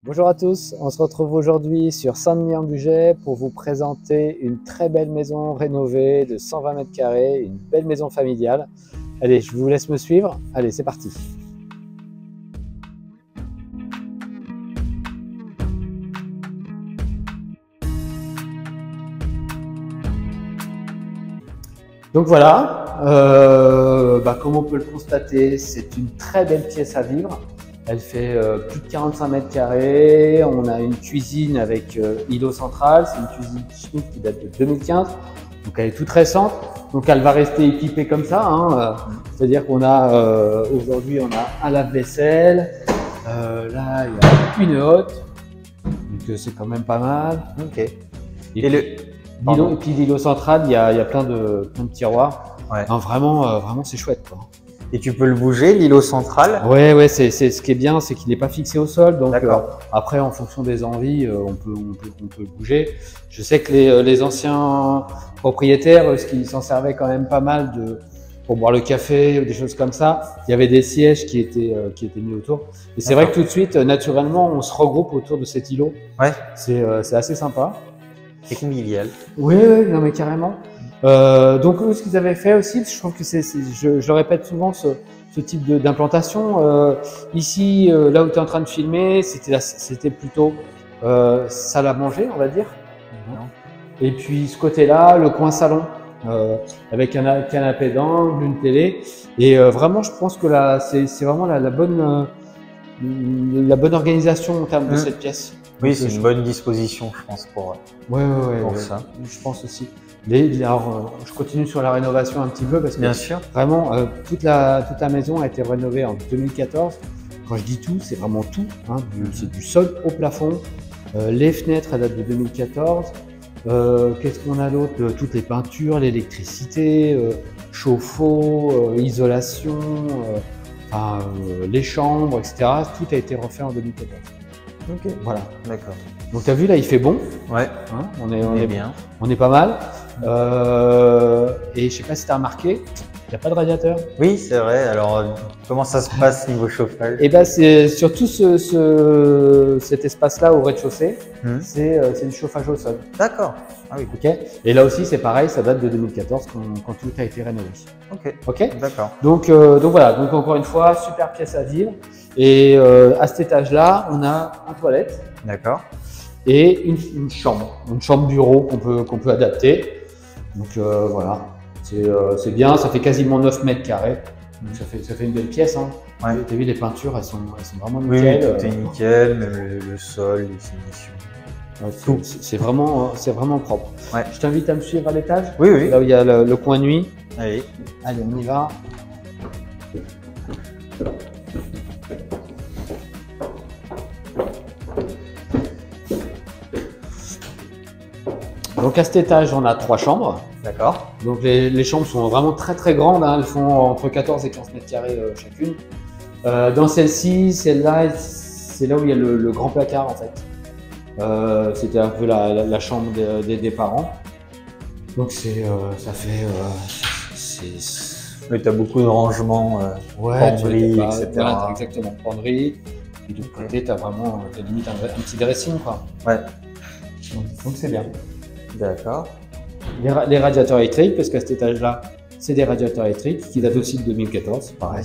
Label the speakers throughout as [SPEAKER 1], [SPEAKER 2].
[SPEAKER 1] Bonjour à tous, on se retrouve aujourd'hui sur Saint-Denis-en-Bugey pour vous présenter une très belle maison rénovée de 120 mètres carrés, une belle maison familiale. Allez, je vous laisse me suivre. Allez, c'est parti. Donc voilà, comme on peut le constater, c'est une très belle pièce à vivre. Elle fait plus de 45 mètres carrés. On a une cuisine avec îlot central. C'est une cuisine Schmidt qui date de 2015. Donc elle est toute récente. Donc elle va rester équipée comme ça, hein. C'est-à-dire qu'on a aujourd'hui on a un lave-vaisselle. Là il y a une hotte. Donc c'est quand même pas mal.
[SPEAKER 2] Ok.
[SPEAKER 1] Et puis l'îlot central, il y a plein de tiroirs.
[SPEAKER 2] Ouais.
[SPEAKER 1] Non, vraiment c'est chouette, quoi.
[SPEAKER 2] Et tu peux le bouger, l'îlot central?
[SPEAKER 1] Ouais, c'est ce qui est bien, c'est qu'il n'est pas fixé au sol. Donc après, en fonction des envies, on peut le bouger. Je sais que les anciens propriétaires, ils s'en servaient quand même pas mal pour boire le café ou des choses comme ça. Il y avait des sièges qui étaient mis autour. Et c'est vrai que tout de suite, naturellement, on se regroupe autour de cet îlot.
[SPEAKER 2] Ouais.
[SPEAKER 1] C'est assez sympa.
[SPEAKER 2] C'est convivial.
[SPEAKER 1] Oui, non mais carrément. Donc eux, ce qu'ils avaient fait aussi, je trouve que je répète souvent ce type d'implantation. Ici, là où tu es en train de filmer, c'était plutôt salle à manger, on va dire. Et puis ce côté-là, le coin salon, avec un canapé d'angle, une télé. Et vraiment, je pense que là, c'est vraiment la bonne organisation en termes de cette pièce.
[SPEAKER 2] Oui, c'est une bonne disposition, je pense, pour ça.
[SPEAKER 1] Je pense aussi. Alors, je continue sur la rénovation un petit peu parce que
[SPEAKER 2] bien sûr,
[SPEAKER 1] vraiment toute la maison a été rénovée en 2014. Quand je dis tout, c'est vraiment tout, hein, c'est du sol au plafond. Les fenêtres, elles datent de 2014. Qu'est-ce qu'on a d'autre? Toutes les peintures, l'électricité, chauffe-eau, isolation, les chambres, etc. Tout a été refait en 2014.
[SPEAKER 2] Ok.
[SPEAKER 1] Voilà.
[SPEAKER 2] D'accord.
[SPEAKER 1] Donc tu as vu, là il fait bon.
[SPEAKER 2] Ouais.
[SPEAKER 1] Hein, on est
[SPEAKER 2] bien.
[SPEAKER 1] On est pas mal. Et je sais pas si tu as remarqué, il n'y a pas de radiateur.
[SPEAKER 2] Oui, c'est vrai. Alors, comment ça se passe niveau chauffage?
[SPEAKER 1] Et ben c'est surtout cet espace-là au rez-de-chaussée, c'est du chauffage au sol.
[SPEAKER 2] D'accord. Ah oui.
[SPEAKER 1] Ok. Et là aussi c'est pareil, ça date de 2014 quand tout a été rénové.
[SPEAKER 2] Ok.
[SPEAKER 1] Ok.
[SPEAKER 2] D'accord.
[SPEAKER 1] Donc voilà. Donc encore une fois, super pièce à vivre. Et à cet étage-là, on a une toilette.
[SPEAKER 2] D'accord.
[SPEAKER 1] Et une chambre bureau qu'on peut adapter. Donc voilà, c'est bien, ça fait quasiment 9 mètres carrés. Donc ça fait une belle pièce, hein.
[SPEAKER 2] Ouais.
[SPEAKER 1] Tu as vu, les peintures, elles sont vraiment nickel.
[SPEAKER 2] Oui, tout est nickel, même le sol, les finitions.
[SPEAKER 1] Tout. C'est vraiment propre.
[SPEAKER 2] Ouais.
[SPEAKER 1] Je t'invite à me suivre à l'étage.
[SPEAKER 2] Oui.
[SPEAKER 1] Là où il y a le coin nuit.
[SPEAKER 2] Allez,
[SPEAKER 1] on y va. Donc à cet étage, on a 3 chambres.
[SPEAKER 2] D'accord.
[SPEAKER 1] Donc les chambres sont vraiment très grandes, hein. Elles font entre 14 et 15 mètres carrés chacune. Dans celle-ci, celle-là, c'est là où il y a le grand placard en fait. C'était un peu la chambre des parents. Donc ça fait...
[SPEAKER 2] Oui, tu as beaucoup de rangements, penderies, etc.
[SPEAKER 1] Voilà, exactement, penderie. Et de l'autre côté, tu as vraiment limite un petit dressing, quoi.
[SPEAKER 2] Ouais.
[SPEAKER 1] Donc c'est bien.
[SPEAKER 2] D'accord.
[SPEAKER 1] Les radiateurs électriques, parce qu'à cet étage-là, c'est des radiateurs électriques qui datent aussi de 2014, pareil.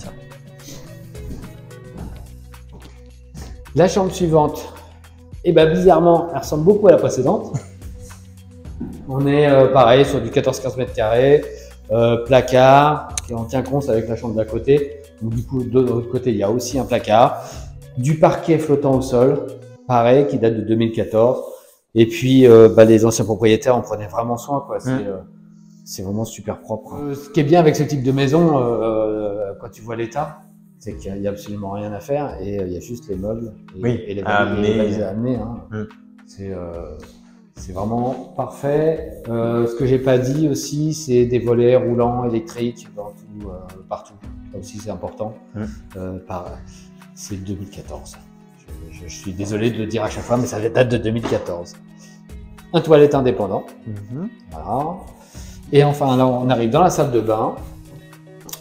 [SPEAKER 1] La chambre suivante, et ben bizarrement, elle ressemble beaucoup à la précédente. On est pareil sur du 14-15 mètres carrés, placard, qui est en tient compte avec la chambre d'à côté. Donc du coup, de l'autre côté, il y a aussi un placard, du parquet flottant au sol, pareil, qui date de 2014. Et puis, les anciens propriétaires en prenaient vraiment soin, quoi. C'est vraiment super propre. Ce qui est bien avec ce type de maison, quand tu vois l'état, c'est qu'il n'y a absolument rien à faire et il y a juste les meubles et les valises à amener. Hein. C'est vraiment parfait. Ce que j'ai pas dit aussi, c'est des volets roulants électriques partout. Ça aussi, c'est important. C'est 2014. Je suis désolé de le dire à chaque fois, mais ça date de 2014. Un toilette indépendant. Voilà. Et enfin, là, on arrive dans la salle de bain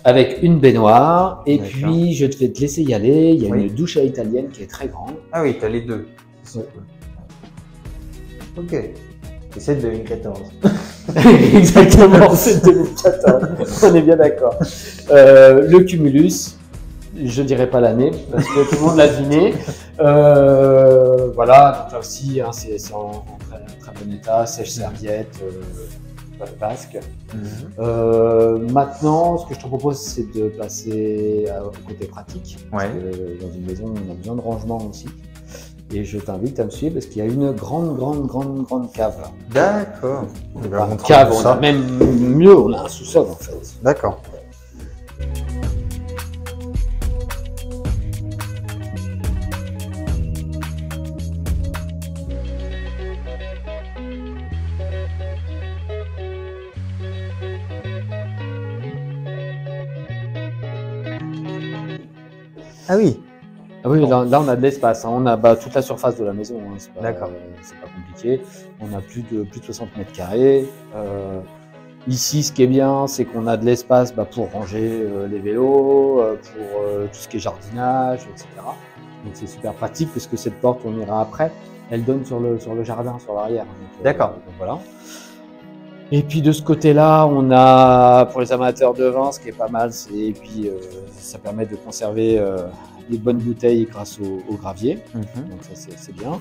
[SPEAKER 1] avec une baignoire. Et puis, je vais te laisser y aller. Il y a une douche à l'italienne qui est très grande.
[SPEAKER 2] Ah oui, tu as les deux. C'est cool. Ok. Et c'est 2014.
[SPEAKER 1] Exactement, c'est 2014. On est bien d'accord. Le Cumulus, je dirais pas l'année parce que tout le monde l'a deviné. Voilà, donc là aussi, hein, c'est en très bon état, sèche-serviette, basque. Maintenant, ce que je te propose, c'est de passer au côté pratique. Parce que dans une maison, on a besoin de rangement aussi. Et je t'invite à me suivre parce qu'il y a une grande cave là.
[SPEAKER 2] D'accord.
[SPEAKER 1] Cave, on a même mieux, on a un sous-sol en fait.
[SPEAKER 2] D'accord. Ah oui.
[SPEAKER 1] Ah oui, là on a de l'espace, hein. On a toute la surface de la maison, hein. C'est pas compliqué. On a plus de 60 mètres carrés. Ici, ce qui est bien, c'est qu'on a de l'espace pour ranger les vélos, pour tout ce qui est jardinage, etc. Donc c'est super pratique parce que cette porte, on ira après, elle donne sur le jardin, sur l'arrière.
[SPEAKER 2] D'accord.
[SPEAKER 1] Voilà. Et puis de ce côté-là, on a pour les amateurs de vin, ce qui est pas mal, et puis ça permet de conserver des bonnes bouteilles grâce au gravier. Donc ça c'est bien.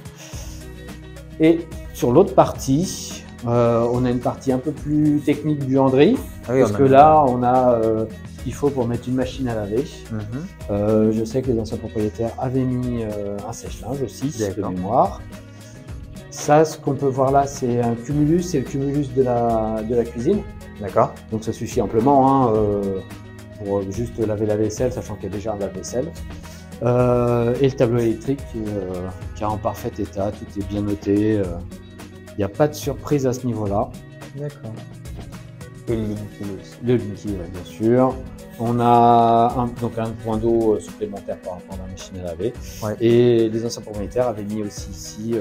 [SPEAKER 1] Et sur l'autre partie, on a une partie un peu plus technique buanderie, parce que là on a ce qu'il faut pour mettre une machine à laver. Je sais que les anciens propriétaires avaient mis un sèche-linge aussi de mémoire. Ça, ce qu'on peut voir là, c'est un cumulus, c'est le cumulus de la cuisine.
[SPEAKER 2] D'accord.
[SPEAKER 1] Donc ça suffit amplement pour juste laver la vaisselle, sachant qu'il y a déjà un lave-vaisselle. Et le tableau électrique qui est en parfait état, tout est bien noté. Il n'y a pas de surprise à ce niveau-là.
[SPEAKER 2] D'accord. Et le Linky aussi.
[SPEAKER 1] Le Linky, bien sûr. On a donc un point d'eau supplémentaire par rapport à la machine à laver. Et les anciens propriétaires avaient mis aussi ici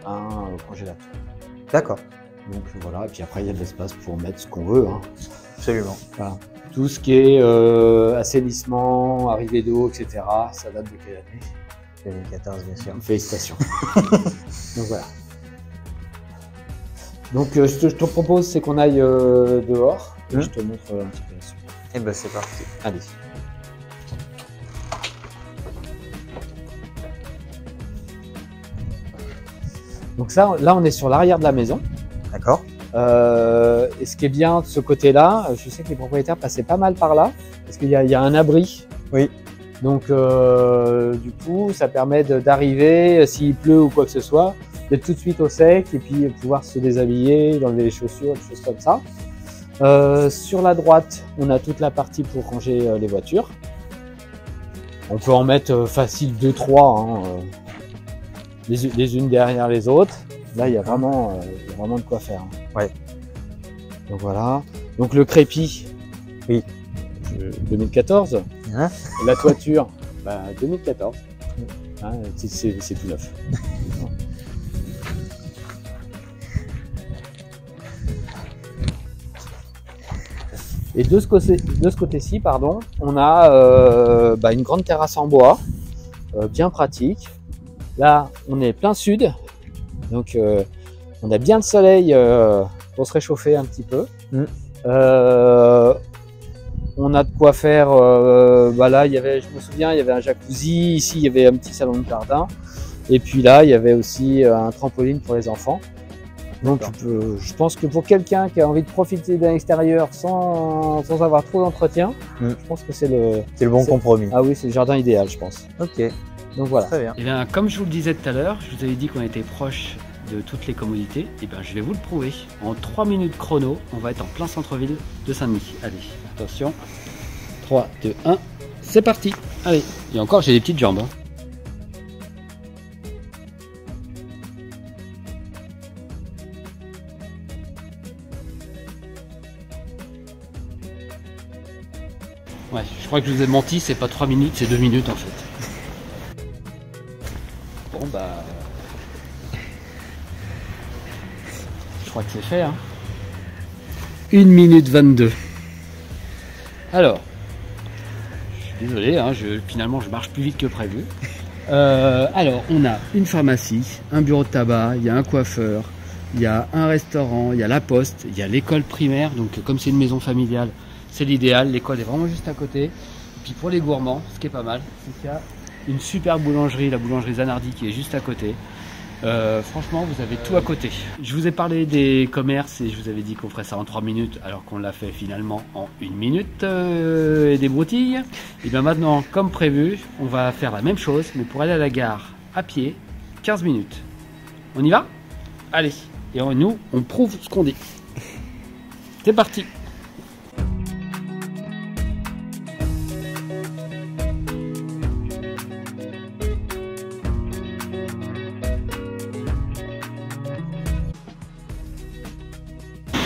[SPEAKER 1] un congélateur.
[SPEAKER 2] D'accord.
[SPEAKER 1] Donc voilà, et puis après il y a de l'espace pour mettre ce qu'on veut. Hein.
[SPEAKER 2] Absolument.
[SPEAKER 1] Voilà. Tout ce qui est assainissement, arrivée d'eau, etc., ça date de quelle année?
[SPEAKER 2] 2014, bien sûr.
[SPEAKER 1] Félicitations. Donc voilà. Donc ce que je te propose, c'est qu'on aille dehors. Et je te montre un petit peu là-dessus.
[SPEAKER 2] Et ben c'est parti.
[SPEAKER 1] Allez. Donc ça, là on est sur l'arrière de la maison.
[SPEAKER 2] D'accord.
[SPEAKER 1] Et ce qui est bien de ce côté-là, je sais que les propriétaires passaient pas mal par là, parce qu'il y a un abri.
[SPEAKER 2] Oui.
[SPEAKER 1] Donc du coup, ça permet d'arriver, s'il pleut ou quoi que ce soit, d'être tout de suite au sec et puis pouvoir se déshabiller, enlever les chaussures, des choses comme ça. Sur la droite, on a toute la partie pour ranger les voitures. On peut en mettre facile 2-3, hein, les unes derrière les autres. Là, il y a vraiment de quoi faire.
[SPEAKER 2] Ouais.
[SPEAKER 1] Donc voilà. Donc le crépi,
[SPEAKER 2] oui,
[SPEAKER 1] 2014.
[SPEAKER 2] Hein,
[SPEAKER 1] la toiture, 2014. Hein, c'est tout neuf. Et de ce côté-ci, pardon, on a une grande terrasse en bois, bien pratique. Là, on est plein sud, donc on a bien le soleil pour se réchauffer un petit peu. On a de quoi faire. Là, je me souviens, il y avait un jacuzzi. Ici, il y avait un petit salon de jardin. Et puis là, il y avait aussi un trampoline pour les enfants. Donc, je pense que pour quelqu'un qui a envie de profiter d'un extérieur sans avoir trop d'entretien, je pense que c'est le
[SPEAKER 2] bon compromis.
[SPEAKER 1] Ah oui, c'est le jardin idéal, je pense.
[SPEAKER 2] Ok.
[SPEAKER 1] Donc voilà.
[SPEAKER 2] Très bien.
[SPEAKER 3] Et bien, comme je vous le disais tout à l'heure, je vous avais dit qu'on était proche de toutes les commodités. Et bien, je vais vous le prouver. En 3 minutes chrono, on va être en plein centre-ville de Saint-Denis. Allez, attention. 3, 2, 1, c'est parti. Allez, et encore, j'ai des petites jambes. Hein. Ouais, je crois que je vous ai menti, c'est pas 3 minutes, c'est 2 minutes en fait. Bon bah... Je crois que c'est fait, hein. 1 minute 22. Alors, je suis désolé, hein, finalement je marche plus vite que prévu. Alors, on a une pharmacie, un bureau de tabac, il y a un coiffeur, il y a un restaurant, il y a la poste, il y a l'école primaire. Donc, comme c'est une maison familiale, c'est l'idéal. L'école est vraiment juste à côté. Et puis, pour les gourmands, ce qui est pas mal, c'est qu'il y a une super boulangerie, la boulangerie Zanardi, qui est juste à côté. Franchement, vous avez tout à côté. Je vous ai parlé des commerces et je vous avais dit qu'on ferait ça en 3 minutes, alors qu'on l'a fait finalement en 1 minute et des broutilles. Et bien maintenant, comme prévu, on va faire la même chose, mais pour aller à la gare à pied, 15 minutes. On y va? Allez, et nous, on prouve ce qu'on dit. C'est parti!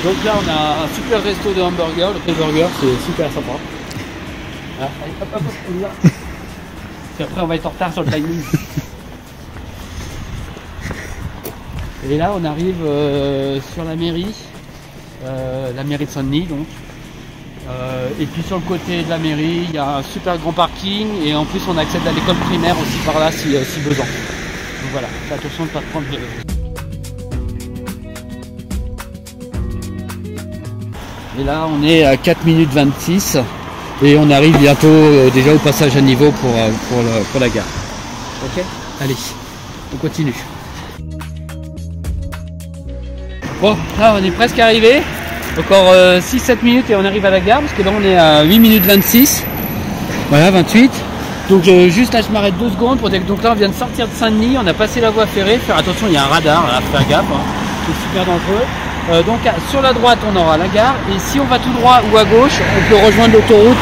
[SPEAKER 3] Donc là on a un super resto de hamburger, le Pré-Burger, c'est super sympa. Ah, allez, hop, hop, hop, on y va. Puis après on va être en retard sur le timing. Et là on arrive sur la mairie de Saint-Denis donc. Et puis sur le côté de la mairie il y a un super grand parking et en plus on accède à l'école primaire aussi par là si besoin. Donc voilà, faites attention de ne pas prendre de... Et là on est à 4 minutes 26 et on arrive bientôt déjà au passage à niveau pour la gare. Ok, allez, on continue. Bon, là on est presque arrivé. Encore 6-7 minutes et on arrive à la gare parce que là on est à 8 minutes 26. Voilà, 28. Donc juste là je m'arrête 2 secondes pour dire que donc là on vient de sortir de Saint-Denis, on a passé la voie ferrée. Faire attention, il y a un radar, là, faire gaffe, hein. C'est super dangereux. Donc sur la droite on aura la gare et si on va tout droit ou à gauche on peut rejoindre l'autoroute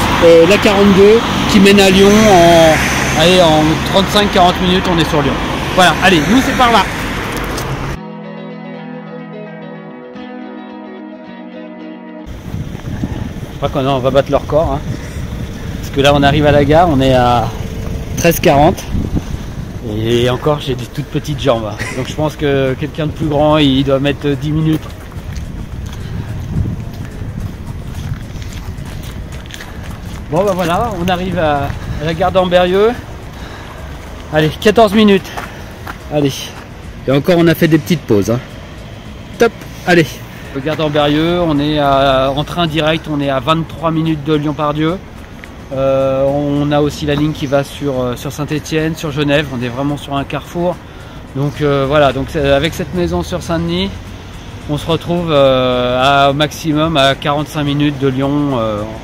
[SPEAKER 3] la 42 qui mène à Lyon en 35-40 minutes on est sur Lyon. Voilà, allez, nous c'est par là. Je crois qu'on va battre le record hein. Parce que là on arrive à la gare, on est à 13h40 et encore j'ai des toutes petites jambes hein. Donc je pense que quelqu'un de plus grand il doit mettre 10 minutes. Bon ben voilà, on arrive à la gare d'Ambérieu. Allez, 14 minutes. Allez. Et encore on a fait des petites pauses. Hein. Top. Allez. La gare d'Ambérieu, on est en train direct, on est à 23 minutes de Lyon-Part-Dieu. On a aussi la ligne qui va sur Saint-Étienne, sur Genève. On est vraiment sur un carrefour. Donc voilà, donc avec cette maison sur Saint-Denis, on se retrouve au maximum à 45 minutes de Lyon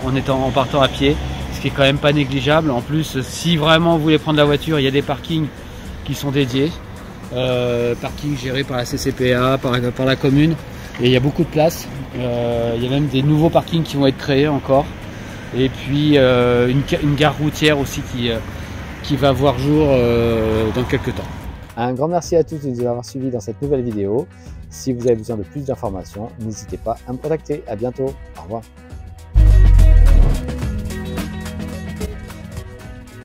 [SPEAKER 3] en partant à pied, ce qui est quand même pas négligeable. En plus, si vraiment vous voulez prendre la voiture, il y a des parkings qui sont dédiés, parkings gérés par la CCPA, par la commune, et il y a beaucoup de place. Il y a même des nouveaux parkings qui vont être créés encore, et puis une gare routière aussi qui va voir jour dans quelques temps.
[SPEAKER 1] Un grand merci à tous de nous avoir suivis dans cette nouvelle vidéo. Si vous avez besoin de plus d'informations, n'hésitez pas à me contacter. À bientôt. Au revoir.